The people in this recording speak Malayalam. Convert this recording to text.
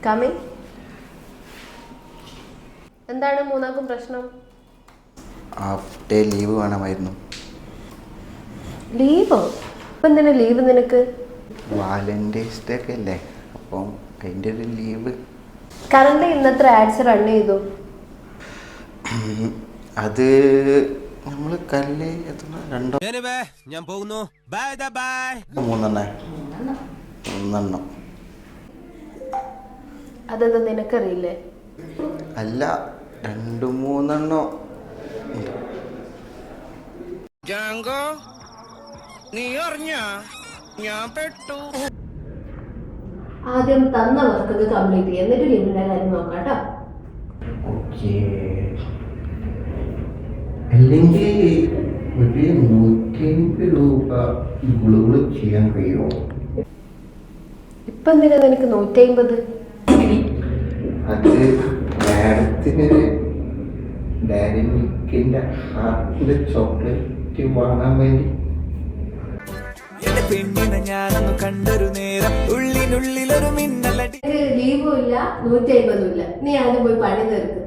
കമ്മിങ്. എന്താണ് മൂന്നാക്കും പ്രശ്നം? ഹാഫ് ഡേ ലീവ് വേണമായിരുന്നു. ലീവോ? ഇപ്പം എന്തിനാ ലീവ് നിനക്ക്? വാലന്റൈൻസ് ഡേ ഒക്കെ അല്ലേ, അപ്പം അതിൻ്റെ ഒരു ലീവ്. കറണ്ട് ഇന്നത്ര ആഡ്സ് റൺ ചെയ്തു? അത് നമ്മൾ കല്ല് രണ്ടോ ഞാൻ പോകുന്നു. മൂന്നെണ്ണം. അതെന്താ നിനക്കറിയില്ലേ? അല്ല, 2-3 നീ അറിഞ്ഞ ഞാൻ പെട്ടു. ആദ്യം തന്ന വർക്ക് കംപ്ലീറ്റ് ചെയ്യാം, എന്നിട്ട് ലീവിന്റെ കാര്യം നോക്കാട്ടോ. അല്ലെങ്കിൽ ഒരു 150 രൂപ ഗുളുകൾ ചെയ്യാൻ കഴിയുമോ? ഇപ്പൊ എന്തിനാ നിനക്ക് 150? അത് മാഡത്തിന് ഡയറി മിൽക്കിന്റെ ഹാർട്ടിലെ ചോക്ലേറ്റ് വാങ്ങാൻ വേണ്ടി. പെണ്ണിനെ ഞാനൊന്ന് കണ്ടൊരു നേരം ഉള്ളിനുള്ളിലൊരു മിന്നലടി. ലീവും ഇല്ല 150 ഇല്ല. നീ ആദ്യം പോയി പണി തീർക്ക്.